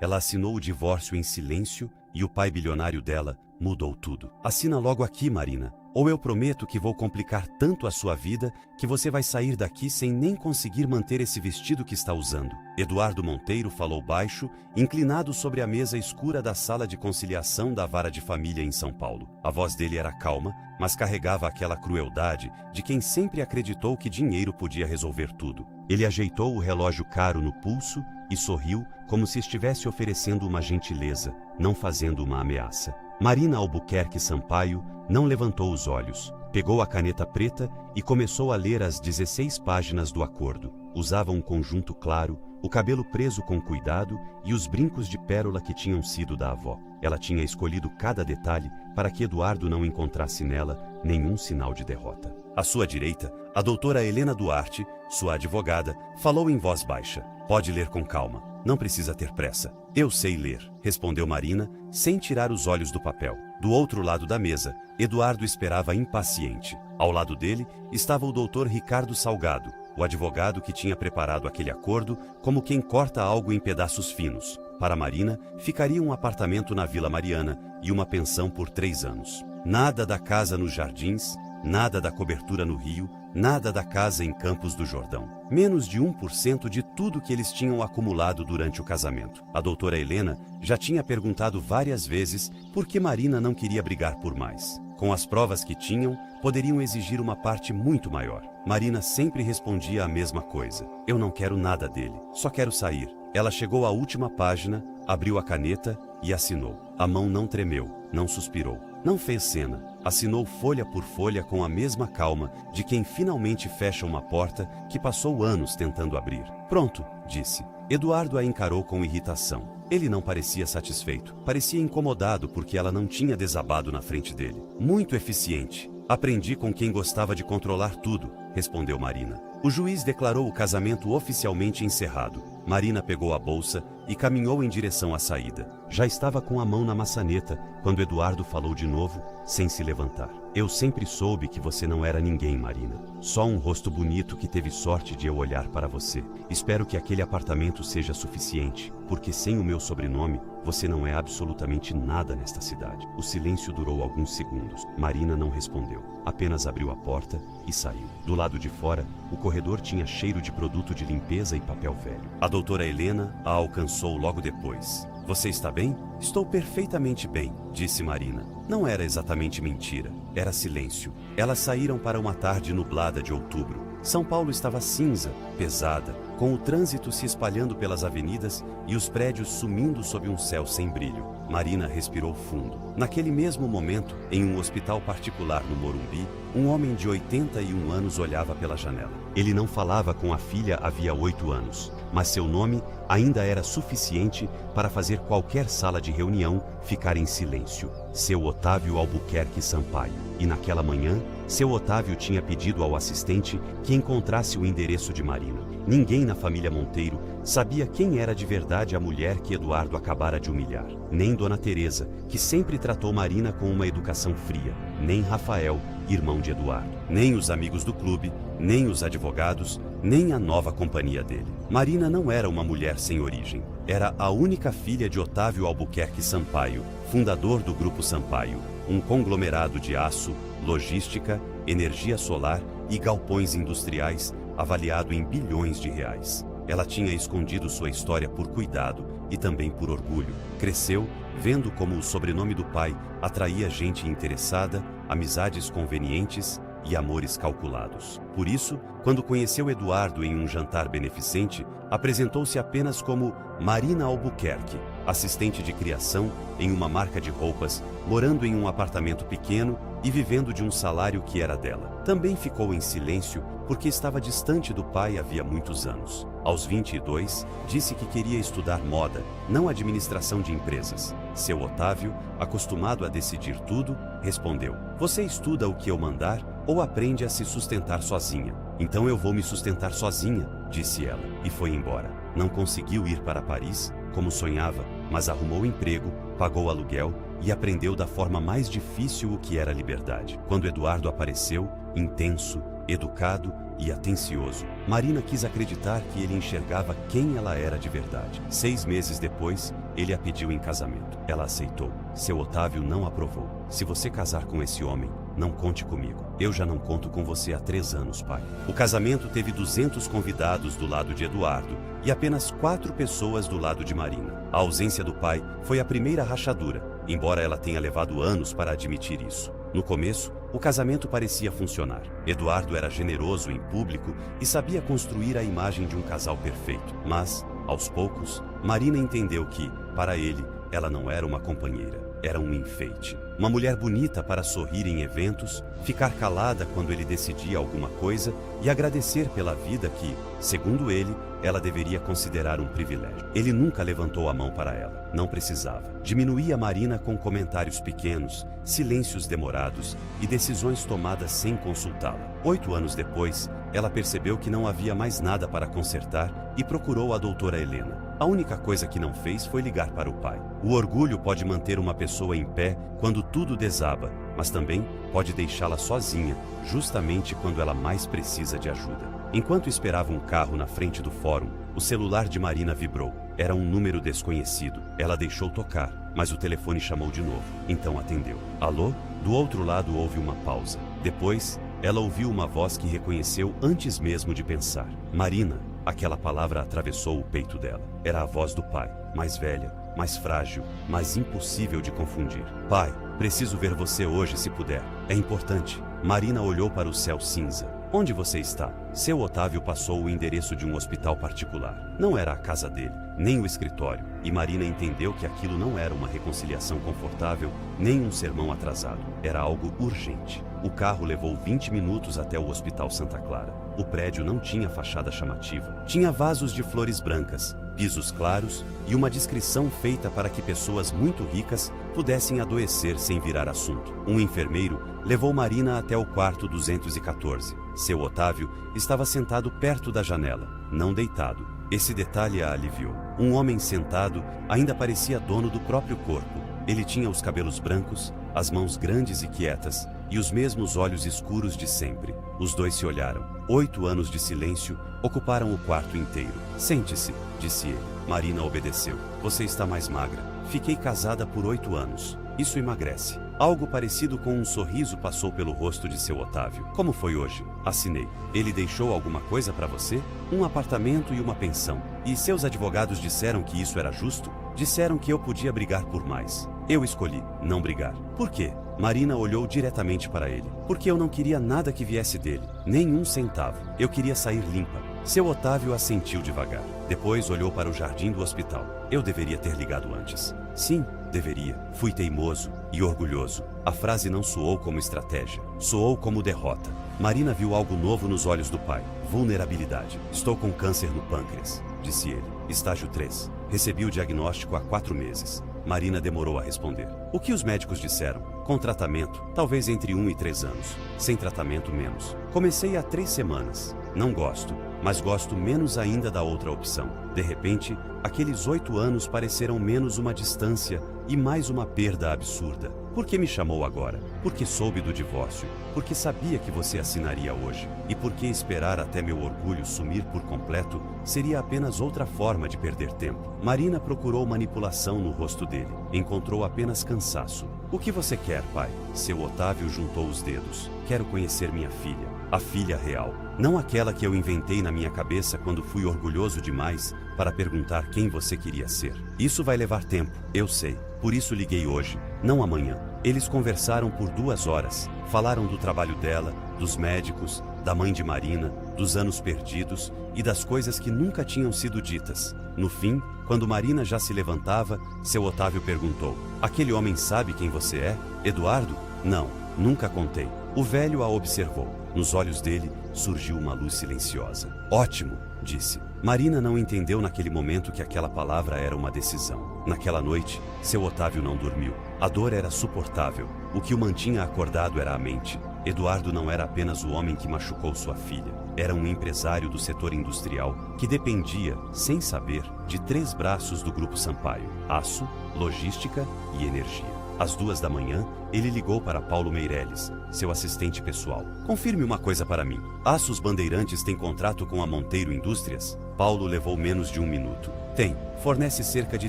Ela assinou o divórcio em silêncio e o pai bilionário dela mudou tudo. Assina logo aqui, Marina, ou eu prometo que vou complicar tanto a sua vida que você vai sair daqui sem nem conseguir manter esse vestido que está usando. Eduardo Monteiro falou baixo, inclinado sobre a mesa escura da sala de conciliação da Vara de Família em São Paulo. A voz dele era calma, mas carregava aquela crueldade de quem sempre acreditou que dinheiro podia resolver tudo. Ele ajeitou o relógio caro no pulso e sorriu como se estivesse oferecendo uma gentileza, não fazendo uma ameaça. Marina Albuquerque Sampaio não levantou os olhos, pegou a caneta preta e começou a ler as 16 páginas do acordo. Usava um conjunto claro, o cabelo preso com cuidado e os brincos de pérola que tinham sido da avó. Ela tinha escolhido cada detalhe para que Eduardo não encontrasse nela nenhum sinal de derrota. À sua direita, a doutora Helena Duarte, sua advogada, falou em voz baixa. Pode ler com calma, não precisa ter pressa. Eu sei ler, respondeu Marina, sem tirar os olhos do papel. Do outro lado da mesa, Eduardo esperava impaciente. Ao lado dele estava o doutor Ricardo Salgado, o advogado que tinha preparado aquele acordo como quem corta algo em pedaços finos. Para Marina, ficaria um apartamento na Vila Mariana e uma pensão por 3 anos. Nada da casa nos Jardins, nada da cobertura no Rio, nada da casa em Campos do Jordão. Menos de 1% de tudo que eles tinham acumulado durante o casamento. A doutora Helena já tinha perguntado várias vezes por que Marina não queria brigar por mais. Com as provas que tinham, poderiam exigir uma parte muito maior. Marina sempre respondia a mesma coisa. Eu não quero nada dele, só quero sair. Ela chegou à última página, abriu a caneta e assinou. A mão não tremeu, não suspirou, não fez cena. Assinou folha por folha com a mesma calma de quem finalmente fecha uma porta que passou anos tentando abrir. Pronto, disse. Eduardo a encarou com irritação. Ele não parecia satisfeito. Parecia incomodado porque ela não tinha desabado na frente dele. Muito eficiente. Aprendi com quem gostava de controlar tudo, respondeu Marina. O juiz declarou o casamento oficialmente encerrado. Marina pegou a bolsa e caminhou em direção à saída. Já estava com a mão na maçaneta quando Eduardo falou de novo, sem se levantar. Eu sempre soube que você não era ninguém, Marina. Só um rosto bonito que teve sorte de eu olhar para você. Espero que aquele apartamento seja suficiente, porque sem o meu sobrenome, você não é absolutamente nada nesta cidade. O silêncio durou alguns segundos. Marina não respondeu. Apenas abriu a porta e saiu. Do lado de fora, o corredor tinha cheiro de produto de limpeza e papel velho. A doutora Helena a alcançou logo depois. Você está bem? Estou perfeitamente bem, disse Marina. Não era exatamente mentira, era silêncio. Elas saíram para uma tarde nublada de outubro. São Paulo estava cinza, pesada, com o trânsito se espalhando pelas avenidas e os prédios sumindo sob um céu sem brilho. Marina respirou fundo. Naquele mesmo momento, em um hospital particular no Morumbi, um homem de 81 anos olhava pela janela. Ele não falava com a filha havia 8 anos, mas seu nome ainda era suficiente para fazer qualquer sala de reunião ficar em silêncio. Seu Otávio Albuquerque Sampaio. E naquela manhã, seu Otávio tinha pedido ao assistente que encontrasse o endereço de Marina. Ninguém na família Monteiro sabia quem era de verdade a mulher que Eduardo acabara de humilhar. Nem Dona Teresa, que sempre tratou Marina com uma educação fria. Nem Rafael, irmão de Eduardo. Nem os amigos do clube, nem os advogados, nem a nova companhia dele. Marina não era uma mulher sem origem. Era a única filha de Otávio Albuquerque Sampaio, fundador do Grupo Sampaio, um conglomerado de aço, logística, energia solar e galpões industriais avaliado em bilhões de reais. Ela tinha escondido sua história por cuidado e também por orgulho. Cresceu vendo como o sobrenome do pai atraía gente interessada, amizades convenientes e amores calculados. Por isso, quando conheceu Eduardo em um jantar beneficente, apresentou-se apenas como Marina Albuquerque, assistente de criação em uma marca de roupas, morando em um apartamento pequeno e vivendo de um salário que era dela. Também ficou em silêncio porque estava distante do pai havia muitos anos. Aos 22, disse que queria estudar moda, não administração de empresas. Seu Otávio, acostumado a decidir tudo, respondeu: "Você estuda o que eu mandar ou aprende a se sustentar sozinha?" "Então eu vou me sustentar sozinha", disse ela, e foi embora. Não conseguiu ir para Paris, como sonhava, mas arrumou emprego, pagou aluguel e aprendeu da forma mais difícil o que era liberdade. Quando Eduardo apareceu, intenso, educado e atencioso, Marina quis acreditar que ele enxergava quem ela era de verdade. 6 meses depois, ele a pediu em casamento. Ela aceitou. Seu Otávio não aprovou. Se você casar com esse homem, não conte comigo. Eu já não conto com você há 3 anos, pai. O casamento teve 200 convidados do lado de Eduardo e apenas 4 pessoas do lado de Marina. A ausência do pai foi a primeira rachadura, embora ela tenha levado anos para admitir isso. No começo, o casamento parecia funcionar. Eduardo era generoso em público e sabia construir a imagem de um casal perfeito. Mas, aos poucos, Marina entendeu que, para ele, ela não era uma companheira. Era um enfeite. Uma mulher bonita para sorrir em eventos, ficar calada quando ele decidia alguma coisa e agradecer pela vida que, segundo ele, ela deveria considerar um privilégio. Ele nunca levantou a mão para ela. Não precisava. Diminuía Marina com comentários pequenos, silêncios demorados e decisões tomadas sem consultá-la. 8 anos depois, ela percebeu que não havia mais nada para consertar e procurou a doutora Helena. A única coisa que não fez foi ligar para o pai. O orgulho pode manter uma pessoa em pé quando tudo desaba, mas também pode deixá-la sozinha, justamente quando ela mais precisa de ajuda. Enquanto esperava um carro na frente do fórum, o celular de Marina vibrou. Era um número desconhecido. Ela deixou tocar, mas o telefone chamou de novo. Então atendeu. Alô? Do outro lado houve uma pausa. Depois, ela ouviu uma voz que reconheceu antes mesmo de pensar. Marina. Aquela palavra atravessou o peito dela. Era a voz do pai, mais velha, mais frágil, mais impossível de confundir. Pai, preciso ver você hoje se puder. É importante. Marina olhou para o céu cinza. Onde você está? Seu Otávio passou o endereço de um hospital particular. Não era a casa dele, nem o escritório, e Marina entendeu que aquilo não era uma reconciliação confortável, nem um sermão atrasado. Era algo urgente. O carro levou 20 minutos até o Hospital Santa Clara. O prédio não tinha fachada chamativa. Tinha vasos de flores brancas, pisos claros e uma descrição feita para que pessoas muito ricas pudessem adoecer sem virar assunto. Um enfermeiro levou Marina até o quarto 214. Seu Otávio estava sentado perto da janela, não deitado. Esse detalhe a aliviou. Um homem sentado ainda parecia dono do próprio corpo. Ele tinha os cabelos brancos, as mãos grandes e quietas e os mesmos olhos escuros de sempre. Os dois se olharam. 8 anos de silêncio ocuparam o quarto inteiro. Sente-se, disse ele. Marina obedeceu. Você está mais magra. Fiquei casada por 8 anos. Isso emagrece. Algo parecido com um sorriso passou pelo rosto de seu Otávio. Como foi hoje? Assinei. Ele deixou alguma coisa para você? Um apartamento e uma pensão. E seus advogados disseram que isso era justo? Disseram que eu podia brigar por mais. Eu escolhi não brigar. Por quê? Marina olhou diretamente para ele. Porque eu não queria nada que viesse dele. Nem um centavo. Eu queria sair limpa. Seu Otávio assentiu devagar. Depois olhou para o jardim do hospital. Eu deveria ter ligado antes. Sim, deveria. Fui teimoso e orgulhoso. A frase não soou como estratégia. Soou como derrota. Marina viu algo novo nos olhos do pai. Vulnerabilidade. Estou com câncer no pâncreas, disse ele. Estágio 3. Recebi o diagnóstico há 4 meses. Marina demorou a responder. O que os médicos disseram? Com tratamento, talvez entre 1 e 3 anos. Sem tratamento, menos. Comecei há 3 semanas. Não gosto, mas gosto menos ainda da outra opção. De repente, aqueles 8 anos pareceram menos uma distância e mais uma perda absurda. Por que me chamou agora? Porque soube do divórcio. Porque sabia que você assinaria hoje. E porque esperar até meu orgulho sumir por completo seria apenas outra forma de perder tempo. Marina procurou manipulação no rosto dele. Encontrou apenas cansaço. O que você quer, pai? Seu Otávio juntou os dedos. Quero conhecer minha filha. A filha real. Não aquela que eu inventei na minha cabeça quando fui orgulhoso demais para perguntar quem você queria ser. Isso vai levar tempo, eu sei. Por isso liguei hoje, não amanhã. Eles conversaram por 2 horas. Falaram do trabalho dela, dos médicos, da mãe de Marina, dos anos perdidos e das coisas que nunca tinham sido ditas. No fim, quando Marina já se levantava, seu Otávio perguntou: aquele homem sabe quem você é? Eduardo? Não, nunca contei. O velho a observou. Nos olhos dele surgiu uma luz silenciosa. Ótimo, disse. Marina não entendeu naquele momento que aquela palavra era uma decisão. Naquela noite, seu Otávio não dormiu. A dor era suportável. O que o mantinha acordado era a mente. Eduardo não era apenas o homem que machucou sua filha. Era um empresário do setor industrial que dependia, sem saber, de 3 braços do Grupo Sampaio: aço, logística e energia. Às 2 da manhã, ele ligou para Paulo Meirelles, seu assistente pessoal. Confirme uma coisa para mim. Aços Bandeirantes tem contrato com a Monteiro Indústrias? Paulo levou menos de 1 minuto. Tem. Fornece cerca de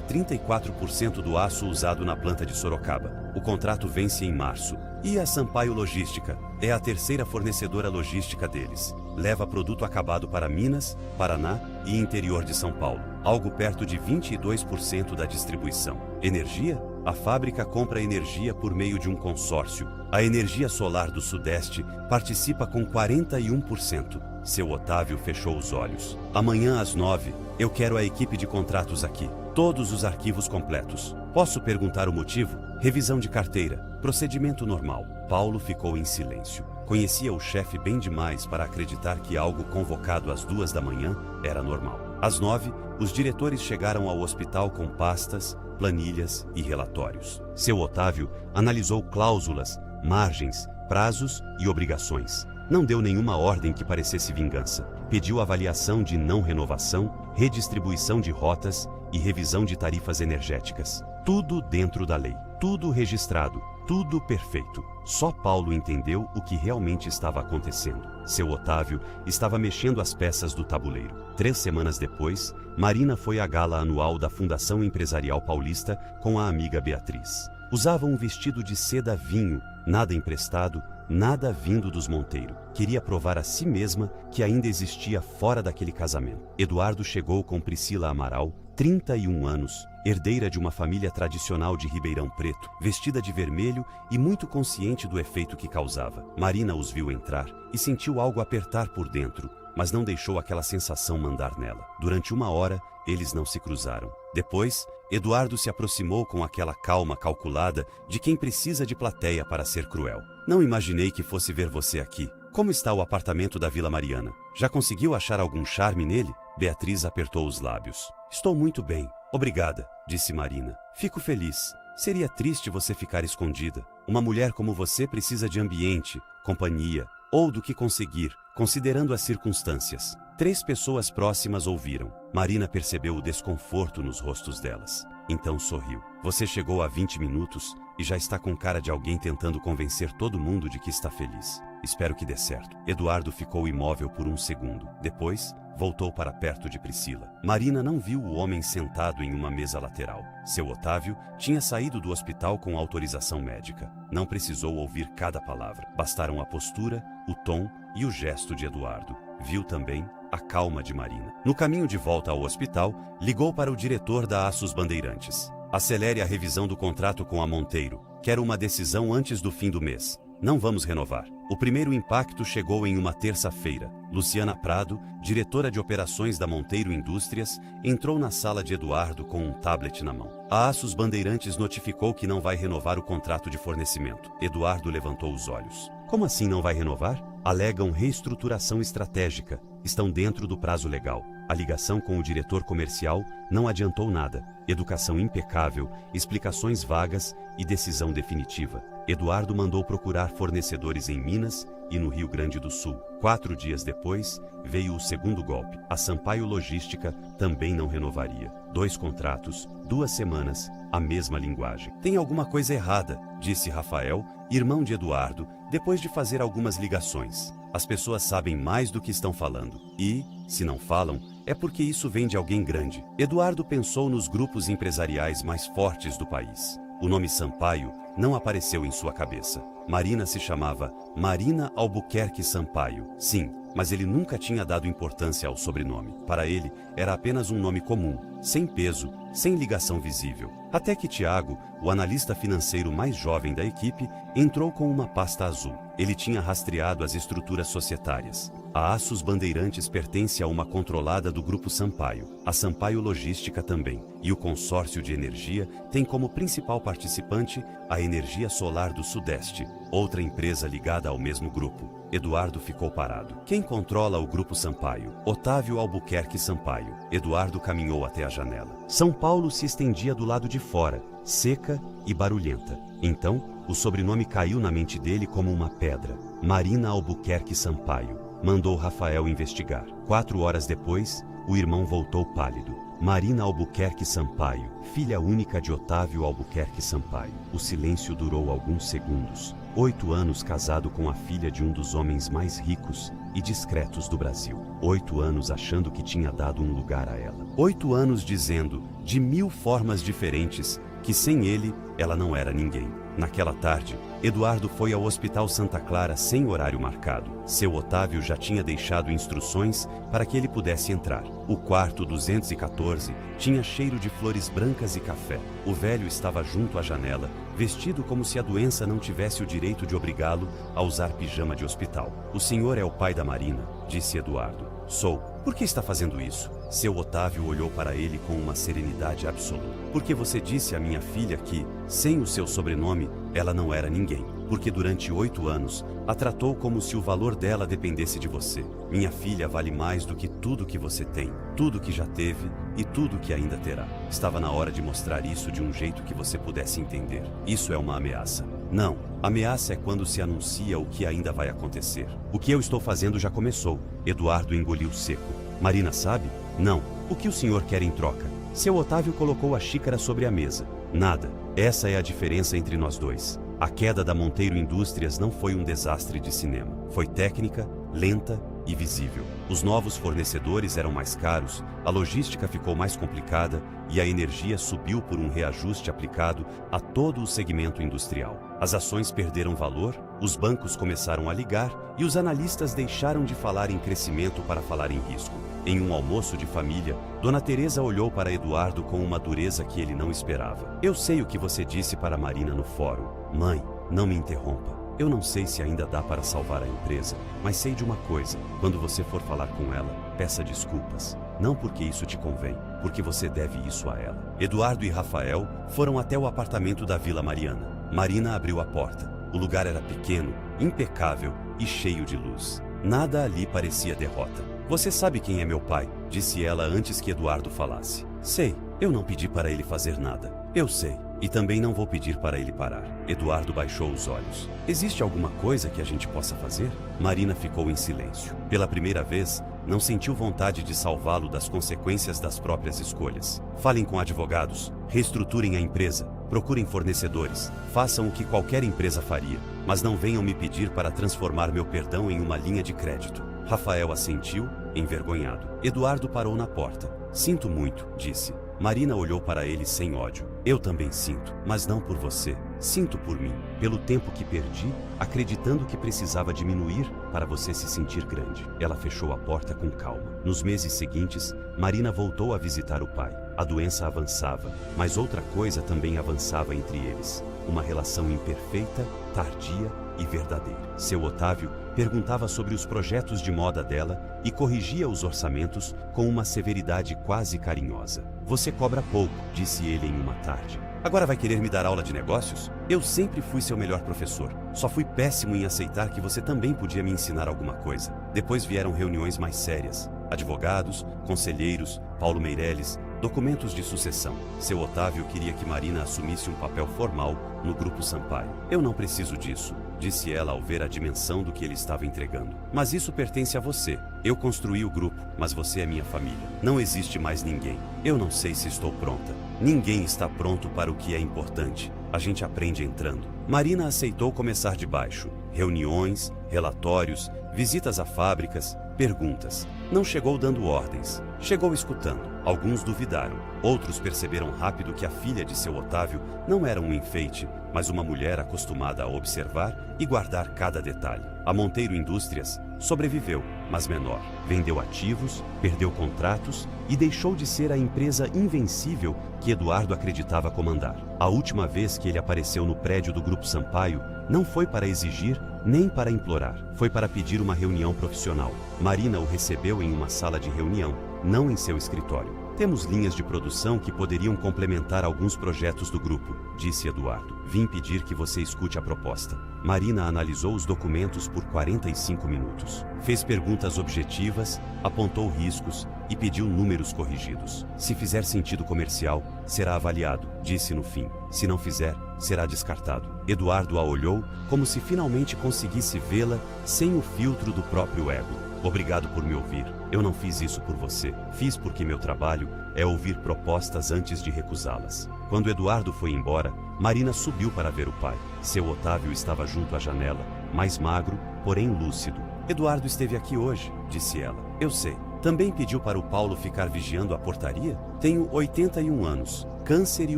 34% do aço usado na planta de Sorocaba. O contrato vence em março. E a Sampaio Logística? É a terceira fornecedora logística deles. Leva produto acabado para Minas, Paraná e interior de São Paulo. Algo perto de 22% da distribuição. Energia? A fábrica compra energia por meio de um consórcio. A Energia Solar do Sudeste participa com 41%. Seu Otávio fechou os olhos. Amanhã às 9, eu quero a equipe de contratos aqui. Todos os arquivos completos. Posso perguntar o motivo? Revisão de carteira. Procedimento normal. Paulo ficou em silêncio. Conhecia o chefe bem demais para acreditar que algo convocado às 2 da manhã era normal. Às 9, os diretores chegaram ao hospital com pastas, planilhas e relatórios. Seu Otávio analisou cláusulas, margens, prazos e obrigações. Não deu nenhuma ordem que parecesse vingança. Pediu avaliação de não renovação, redistribuição de rotas e revisão de tarifas energéticas. Tudo dentro da lei. Tudo registrado. Tudo perfeito. Só Paulo entendeu o que realmente estava acontecendo. Seu Otávio estava mexendo as peças do tabuleiro. 3 semanas depois, Marina foi à gala anual da Fundação Empresarial Paulista com a amiga Beatriz. Usava um vestido de seda vinho, nada emprestado, nada vindo dos Monteiro. Queria provar a si mesma que ainda existia fora daquele casamento. Eduardo chegou com Priscila Amaral, 31 anos, herdeira de uma família tradicional de Ribeirão Preto, vestida de vermelho e muito consciente do efeito que causava. Marina os viu entrar e sentiu algo apertar por dentro, mas não deixou aquela sensação mandar nela. Durante 1 hora, eles não se cruzaram. Depois, Eduardo se aproximou com aquela calma calculada de quem precisa de plateia para ser cruel. Não imaginei que fosse ver você aqui. Como está o apartamento da Vila Mariana? Já conseguiu achar algum charme nele? Beatriz apertou os lábios. Estou muito bem, obrigada, disse Marina. Fico feliz. Seria triste você ficar escondida. Uma mulher como você precisa de ambiente, companhia, ou do que conseguir, considerando as circunstâncias. 3 pessoas próximas ouviram. Marina percebeu o desconforto nos rostos delas. Então sorriu. Você chegou há 20 minutos e já está com cara de alguém tentando convencer todo mundo de que está feliz. Espero que dê certo. Eduardo ficou imóvel por 1 segundo. Depois, voltou para perto de Priscila. Marina não viu o homem sentado em uma mesa lateral. Seu Otávio tinha saído do hospital com autorização médica. Não precisou ouvir cada palavra. Bastaram a postura, o tom e o gesto de Eduardo. Viu também a calma de Marina. No caminho de volta ao hospital, ligou para o diretor da Aços Bandeirantes. Acelere a revisão do contrato com a Monteiro. Quero uma decisão antes do fim do mês. Não vamos renovar. O primeiro impacto chegou em uma terça-feira. Luciana Prado, diretora de operações da Monteiro Indústrias, entrou na sala de Eduardo com um tablet na mão. A Aços Bandeirantes notificou que não vai renovar o contrato de fornecimento. Eduardo levantou os olhos. Como assim não vai renovar? Alegam reestruturação estratégica. Estão dentro do prazo legal. A ligação com o diretor comercial não adiantou nada. Educação impecável, explicações vagas e decisão definitiva. Eduardo mandou procurar fornecedores em Minas e no Rio Grande do Sul. 4 dias depois, veio o segundo golpe. A Sampaio Logística também não renovaria. 2 contratos, 2 semanas, a mesma linguagem. Tem alguma coisa errada, disse Rafael, irmão de Eduardo, depois de fazer algumas ligações. As pessoas sabem mais do que estão falando. E, se não falam, é porque isso vem de alguém grande. Eduardo pensou nos grupos empresariais mais fortes do país. O nome Sampaio não apareceu em sua cabeça. Marina se chamava Marina Albuquerque Sampaio. Sim, mas ele nunca tinha dado importância ao sobrenome. Para ele, era apenas um nome comum, sem peso, sem ligação visível. Até que Tiago, o analista financeiro mais jovem da equipe, entrou com uma pasta azul. Ele tinha rastreado as estruturas societárias. A Aços Bandeirantes pertence a uma controlada do Grupo Sampaio, a Sampaio Logística também, e o consórcio de energia tem como principal participante a Energia Solar do Sudeste, outra empresa ligada ao mesmo grupo. Eduardo ficou parado. Quem controla o Grupo Sampaio? Otávio Albuquerque Sampaio. Eduardo caminhou até a janela. São Paulo se estendia do lado de fora, seca e barulhenta. Então, o sobrenome caiu na mente dele como uma pedra. Marina Albuquerque Sampaio. Mandou Rafael investigar. 4 horas depois, o irmão voltou pálido. Marina Albuquerque Sampaio, filha única de Otávio Albuquerque Sampaio. O silêncio durou alguns segundos. 8 anos casado com a filha de um dos homens mais ricos e discretos do Brasil. 8 anos achando que tinha dado um lugar a ela. 8 anos dizendo, de 1000 formas diferentes, que sem ele, ela não era ninguém. Naquela tarde, Eduardo foi ao Hospital Santa Clara sem horário marcado. Seu Otávio já tinha deixado instruções para que ele pudesse entrar. O quarto 214 tinha cheiro de flores brancas e café. O velho estava junto à janela, vestido como se a doença não tivesse o direito de obrigá-lo a usar pijama de hospital. "O senhor é o pai da Marina", disse Eduardo. "Sou." "Por que está fazendo isso?" Seu Otávio olhou para ele com uma serenidade absoluta. "Porque você disse à minha filha que, sem o seu sobrenome, ela não era ninguém. Porque durante 8 anos, a tratou como se o valor dela dependesse de você. Minha filha vale mais do que tudo que você tem, tudo que já teve e tudo que ainda terá. Estava na hora de mostrar isso de um jeito que você pudesse entender. Isso é uma ameaça." "Não, ameaça é quando se anuncia o que ainda vai acontecer. O que eu estou fazendo já começou." Eduardo engoliu seco. "Marina sabe?" "Não. O que o senhor quer em troca?" Seu Otávio colocou a xícara sobre a mesa. "Nada. Essa é a diferença entre nós dois. A queda da Monteiro Indústrias não foi um desastre de cinema. Foi técnica, lenta e visível. Os novos fornecedores eram mais caros, a logística ficou mais complicada e a energia subiu por um reajuste aplicado a todo o segmento industrial. As ações perderam valor, os bancos começaram a ligar e os analistas deixaram de falar em crescimento para falar em risco. Em um almoço de família, Dona Teresa olhou para Eduardo com uma dureza que ele não esperava. "Eu sei o que você disse para Marina no fórum. Mãe, não me interrompa. Eu não sei se ainda dá para salvar a empresa, mas sei de uma coisa. Quando você for falar com ela, peça desculpas. Não porque isso te convém, porque você deve isso a ela." Eduardo e Rafael foram até o apartamento da Vila Mariana. Marina abriu a porta. O lugar era pequeno, impecável e cheio de luz. Nada ali parecia derrota. "Você sabe quem é meu pai?" disse ela antes que Eduardo falasse. "Sei. Eu não pedi para ele fazer nada." "Eu sei. E também não vou pedir para ele parar." Eduardo baixou os olhos. "Existe alguma coisa que a gente possa fazer?" Marina ficou em silêncio. Pela primeira vez, não sentiu vontade de salvá-lo das consequências das próprias escolhas. "Falem com advogados, reestruturem a empresa, procurem fornecedores, façam o que qualquer empresa faria, mas não venham me pedir para transformar meu perdão em uma linha de crédito." Rafael assentiu, envergonhado. Eduardo parou na porta. "Sinto muito", disse. Marina olhou para ele sem ódio. "Eu também sinto, mas não por você. Sinto por mim, pelo tempo que perdi, acreditando que precisava diminuir para você se sentir grande." Ela fechou a porta com calma. Nos meses seguintes, Marina voltou a visitar o pai. A doença avançava, mas outra coisa também avançava entre eles. Uma relação imperfeita, tardia e verdadeira. Seu Otávio perguntava sobre os projetos de moda dela e corrigia os orçamentos com uma severidade quase carinhosa. "Você cobra pouco", disse ele em uma tarde. "Agora vai querer me dar aula de negócios? Eu sempre fui seu melhor professor. Só fui péssimo em aceitar que você também podia me ensinar alguma coisa." Depois vieram reuniões mais sérias. Advogados, conselheiros, Paulo Meireles, documentos de sucessão. Seu Otávio queria que Marina assumisse um papel formal no Grupo Sampaio. "Eu não preciso disso", disse ela ao ver a dimensão do que ele estava entregando. "Mas isso pertence a você. Eu construí o grupo, mas você é minha família. Não existe mais ninguém. Eu não sei se estou pronta. Ninguém está pronto para o que é importante. A gente aprende entrando." Marina aceitou começar de baixo. Reuniões, relatórios, visitas a fábricas, perguntas. Não chegou dando ordens. Chegou escutando. Alguns duvidaram. Outros perceberam rápido que a filha de seu Otávio não era um enfeite, mas uma mulher acostumada a observar e guardar cada detalhe. A Monteiro Indústrias sobreviveu, mas menor. Vendeu ativos, perdeu contratos e deixou de ser a empresa invencível que Eduardo acreditava comandar. A última vez que ele apareceu no prédio do Grupo Sampaio, não foi para exigir nem para implorar. Foi para pedir uma reunião profissional. Marina o recebeu em uma sala de reunião, não em seu escritório. "Temos linhas de produção que poderiam complementar alguns projetos do grupo", disse Eduardo. "Vim pedir que você escute a proposta." Marina analisou os documentos por 45 minutos. Fez perguntas objetivas, apontou riscos e pediu números corrigidos. "Se fizer sentido comercial, será avaliado", disse no fim. "Se não fizer, será descartado." Eduardo a olhou como se finalmente conseguisse vê-la sem o filtro do próprio ego. Obrigado por me ouvir. Eu não fiz isso por você. Fiz porque meu trabalho é ouvir propostas antes de recusá-las. Quando Eduardo foi embora, Marina subiu para ver o pai. Seu Otávio estava junto à janela, mais magro, porém lúcido. Eduardo esteve aqui hoje, disse ela. Eu sei. Também pediu para o Paulo ficar vigiando a portaria? Tenho 81 anos, câncer e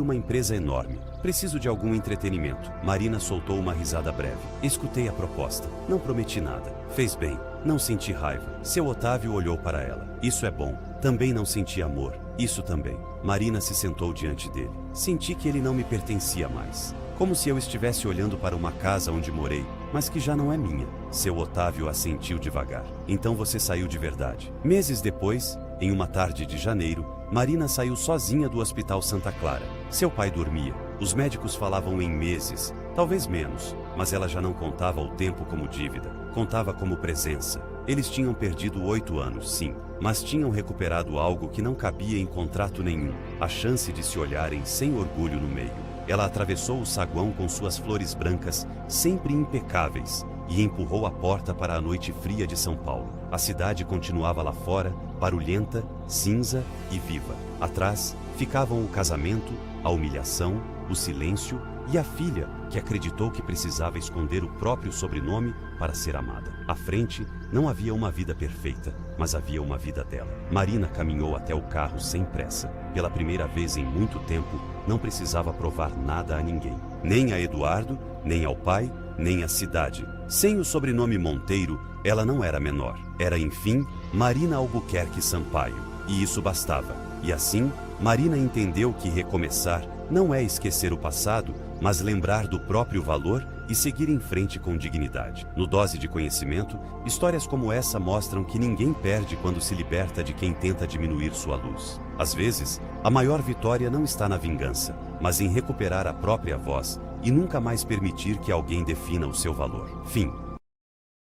uma empresa enorme. Preciso de algum entretenimento. Marina soltou uma risada breve. Escutei a proposta. Não prometi nada. Fez bem. Não senti raiva. Seu Otávio olhou para ela. Isso é bom. Também não senti amor. Isso também. Marina se sentou diante dele. Senti que ele não me pertencia mais. Como se eu estivesse olhando para uma casa onde morei, mas que já não é minha. Seu Otávio assentiu devagar. Então você saiu de verdade. Meses depois, em uma tarde de janeiro, Marina saiu sozinha do Hospital Santa Clara. Seu pai dormia. Os médicos falavam em meses, talvez menos, mas ela já não contava o tempo como dívida, contava como presença. Eles tinham perdido 8 anos, sim, mas tinham recuperado algo que não cabia em contrato nenhum, a chance de se olharem sem orgulho no meio. Ela atravessou o saguão com suas flores brancas, sempre impecáveis, e empurrou a porta para a noite fria de São Paulo. A cidade continuava lá fora, barulhenta, cinza e viva. Atrás ficavam o casamento, a humilhação, o silêncio e a filha, que acreditou que precisava esconder o próprio sobrenome para ser amada. À frente, não havia uma vida perfeita, mas havia uma vida dela. Marina caminhou até o carro sem pressa. Pela primeira vez em muito tempo, não precisava provar nada a ninguém. Nem a Eduardo, nem ao pai, nem à cidade. Sem o sobrenome Monteiro, ela não era menor. Era, enfim, Marina Albuquerque Sampaio. E isso bastava. E assim, Marina entendeu que recomeçar não é esquecer o passado, mas lembrar do próprio valor e seguir em frente com dignidade. No Dose de Conhecimento, histórias como essa mostram que ninguém perde quando se liberta de quem tenta diminuir sua luz. Às vezes, a maior vitória não está na vingança, mas em recuperar a própria voz e nunca mais permitir que alguém defina o seu valor. Fim.